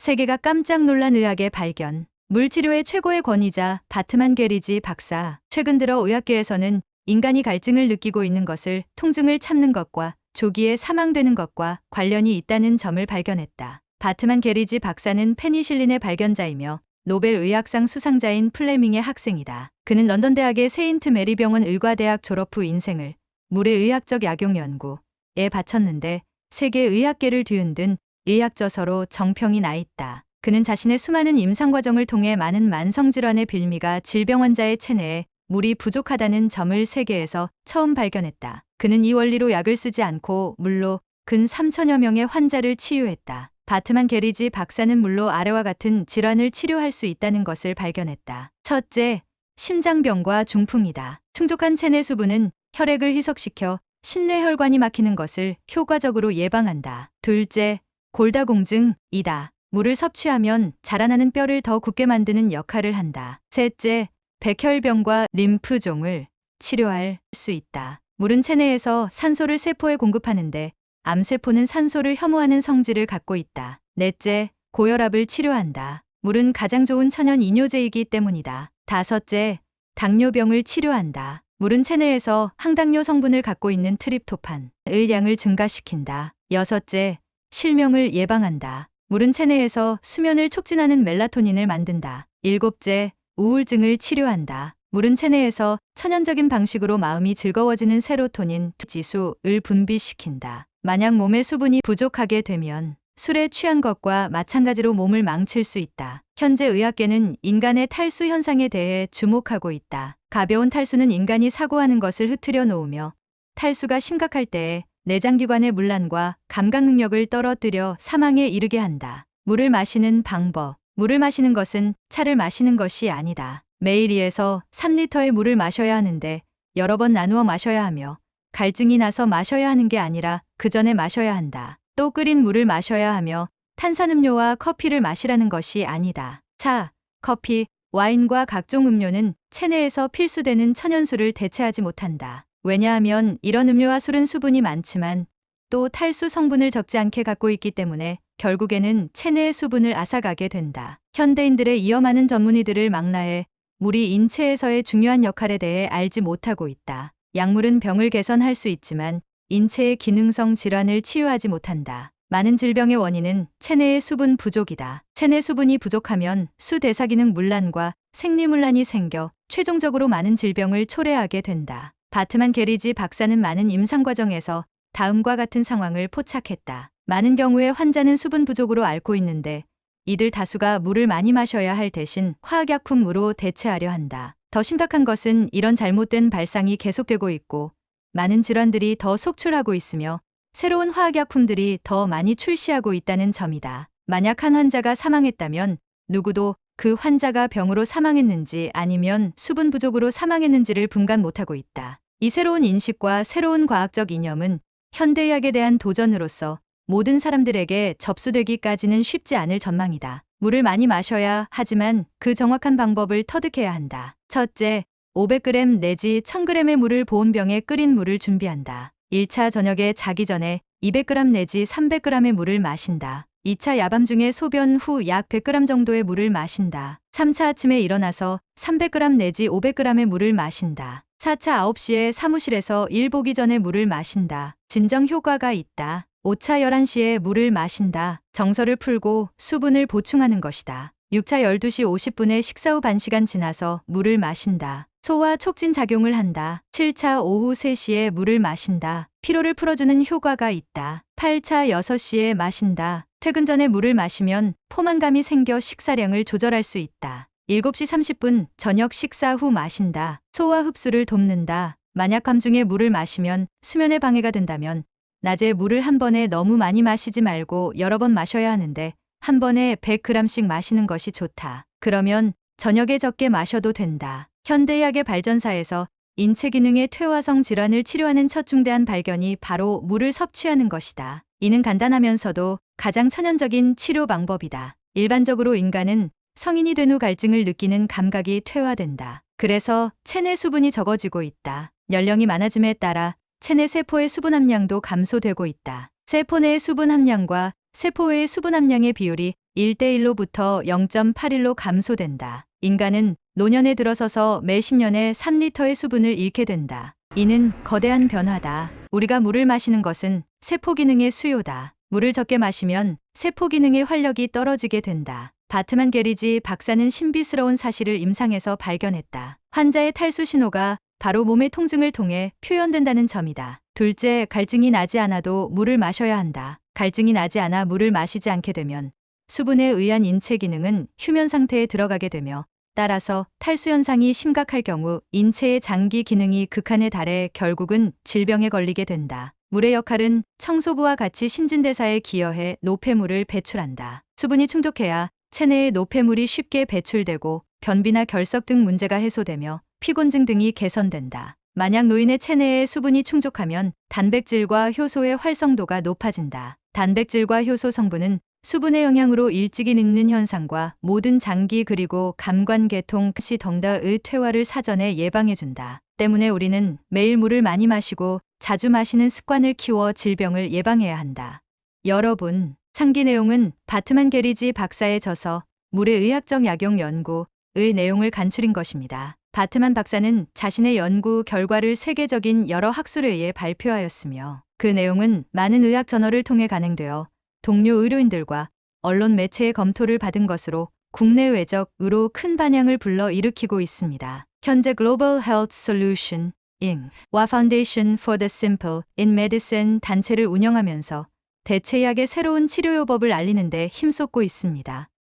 세계가 깜짝 놀란 의학의 발견. 물치료의 최고의 권위자 바트만 게리지 박사. 최근 들어 의학계에서는 인간이 갈증을 느끼고 있는 것을 통증을 참는 것과 조기에 사망되는 것과 관련이 있다는 점을 발견했다. 바트만 게리지 박사는 페니실린의 발견자이며 노벨 의학상 수상자인 플레밍의 학생이다. 그는 런던 대학의 세인트 메리 병원 의과대학 졸업 후 인생을 물의 의학적 약용 연구에 바쳤는데 세계 의학계를 뒤흔든 의학저서로 정평이 나 있다. 그는 자신의 수많은 임상 과정을 통해 많은 만성질환의 빌미가 질병 환자의 체내에 물이 부족하다는 점을 세계에서 처음 발견했다. 그는 이 원리로 약을 쓰지 않고 물로 근 3천여 명의 환자를 치유했다. 바트만 게리지 박사는 물로 아래와 같은 질환을 치료할 수 있다는 것을 발견했다. 첫째, 심장병과 중풍이다. 충족한 체내 수분은 혈액을 희석시켜 심뇌혈관이 막히는 것을 효과적으로 예방한다. 둘째, 골다공증이다. 물을 섭취하면 자라나는 뼈를 더 굳게 만드는 역할을 한다. 셋째, 백혈병과 림프종을 치료할 수 있다. 물은 체내에서 산소를 세포에 공급하는데 암세포는 산소를 혐오하는 성질을 갖고 있다. 넷째, 고혈압을 치료한다. 물은 가장 좋은 천연 이뇨제이기 때문이다. 다섯째, 당뇨병을 치료한다. 물은 체내에서 항당뇨 성분을 갖고 있는 트립토판의 양을 증가시킨다. 여섯째, 실명을 예방한다. 물은 체내에서 수면을 촉진하는 멜라토닌을 만든다. 일곱째, 우울증을 치료한다. 물은 체내에서 천연적인 방식으로 마음이 즐거워지는 세로토닌 지수를 분비시킨다. 만약 몸에 수분이 부족하게 되면 술에 취한 것과 마찬가지로 몸을 망칠 수 있다. 현재 의학계는 인간의 탈수 현상에 대해 주목하고 있다. 가벼운 탈수는 인간이 사고하는 것을 흐트려 놓으며 탈수가 심각할 때에 내장기관의 문란과 감각 능력을 떨어뜨려 사망에 이르게 한다. 물을 마시는 방법. 물을 마시는 것은 차를 마시는 것이 아니다. 매일 2에서 3리터의 물을 마셔야 하는데 여러 번 나누어 마셔야 하며 갈증이 나서 마셔야 하는 게 아니라 그 전에 마셔야 한다. 또 끓인 물을 마셔야 하며 탄산음료와 커피를 마시라는 것이 아니다. 차, 커피, 와인과 각종 음료는 체내에서 필수되는 천연수를 대체하지 못한다. 왜냐하면 이런 음료와 술은 수분이 많지만 또 탈수 성분을 적지 않게 갖고 있기 때문에 결국에는 체내의 수분을 앗아가게 된다. 현대인들의 이어 많은 전문의들을 망라해 물이 인체에서의 중요한 역할에 대해 알지 못하고 있다. 약물은 병을 개선할 수 있지만 인체의 기능성 질환을 치유하지 못한다. 많은 질병의 원인은 체내의 수분 부족이다. 체내 수분이 부족하면 수대사 기능 문란과 생리문란이 생겨 최종적으로 많은 질병을 초래하게 된다. 바트만 게리지 박사는 많은 임상 과정에서 다음과 같은 상황을 포착했다. 많은 경우에 환자는 수분 부족으로 앓고 있는데 이들 다수가 물을 많이 마셔야 할 대신 화학약품으로 대체하려 한다. 더 심각한 것은 이런 잘못된 발상이 계속되고 있고 많은 질환들이 더 속출하고 있으며 새로운 화학약품들이 더 많이 출시하고 있다는 점이다. 만약 한 환자가 사망했다면 누구도 그 환자가 병으로 사망했는지 아니면 수분 부족으로 사망했는지를 분간 못하고 있다. 이 새로운 인식과 새로운 과학적 이념은 현대의학에 대한 도전으로서 모든 사람들에게 접수되기까지는 쉽지 않을 전망이다. 물을 많이 마셔야 하지만 그 정확한 방법을 터득해야 한다. 첫째, 500g 내지 1000g의 물을 보온병에 끓인 물을 준비한다. 1차 저녁에 자기 전에 200g 내지 300g의 물을 마신다. 2차 야밤중에 소변 후 약 100g 정도의 물을 마신다. 3차 아침에 일어나서 300g 내지 500g의 물을 마신다. 4차 9시에 사무실에서 일 보기 전에 물을 마신다. 진정 효과가 있다. 5차 11시에 물을 마신다. 정서를 풀고 수분을 보충하는 것이다. 6차 12시 50분에 식사 후 반시간 지나서 물을 마신다. 소화 촉진 작용을 한다. 7차 오후 3시에 물을 마신다. 피로를 풀어주는 효과가 있다. 8차 6시에 마신다. 퇴근 전에 물을 마시면 포만감이 생겨 식사량을 조절할 수 있다. 7시 30분 저녁 식사 후 마신다. 소화 흡수를 돕는다. 만약 밤중에 물을 마시면 수면에 방해가 된다면 낮에 물을 한 번에 너무 많이 마시지 말고 여러 번 마셔야 하는데 한 번에 100g씩 마시는 것이 좋다. 그러면 저녁에 적게 마셔도 된다. 현대의학의 발전사에서 인체 기능의 퇴화성 질환을 치료하는 첫 중대한 발견이 바로 물을 섭취하는 것이다. 이는 간단하면서도 가장 천연적인 치료 방법이다. 일반적으로 인간은 성인이 된 후 갈증을 느끼는 감각이 퇴화된다. 그래서 체내 수분이 적어지고 있다. 연령이 많아짐에 따라 체내 세포의 수분 함량도 감소되고 있다. 세포 내의 수분 함량과 세포 외의 수분 함량의 비율이 1대1로부터 0.81로 감소된다. 인간은 노년에 들어서서 매 10년에 3리터의 수분을 잃게 된다. 이는 거대한 변화다. 우리가 물을 마시는 것은 세포 기능의 수요다. 물을 적게 마시면 세포 기능의 활력이 떨어지게 된다. 바트만 게리지 박사는 신비스러운 사실을 임상에서 발견했다. 환자의 탈수 신호가 바로 몸의 통증을 통해 표현된다는 점이다. 둘째, 갈증이 나지 않아도 물을 마셔야 한다. 갈증이 나지 않아 물을 마시지 않게 되면 수분에 의한 인체 기능은 휴면 상태에 들어가게 되며 따라서 탈수 현상이 심각할 경우 인체의 장기 기능이 극한에 달해 결국은 질병에 걸리게 된다. 물의 역할은 청소부와 같이 신진대사에 기여해 노폐물을 배출한다. 수분이 충족해야 체내에 노폐물이 쉽게 배출되고 변비나 결석 등 문제가 해소되며 피곤증 등이 개선된다. 만약 노인의 체내에 수분이 충족하면 단백질과 효소의 활성도가 높아진다. 단백질과 효소 성분은 수분의 영향으로 일찍이 늙는 현상과 모든 장기 그리고 감관계통 덩다의 퇴화를 사전에 예방해준다. 때문에 우리는 매일 물을 많이 마시고 자주 마시는 습관을 키워 질병을 예방해야 한다. 여러분, 상기 내용은 바트만 게리지 박사의 저서 물의 의학적 약용 연구의 내용을 간추린 것입니다. 바트만 박사는 자신의 연구 결과를 세계적인 여러 학술에 의해 발표하였으며 그 내용은 많은 의학 저널을 통해 간행되어 동료 의료인들과 언론 매체의 검토를 받은 것으로 국내외적으로 큰 반향을 불러 일으키고 있습니다. 현재 Global Health Solution Inc.와 Foundation for the Simple in Medicine 단체를 운영하면서 대체약의 새로운 치료요법을 알리는 데 힘쏟고 있습니다.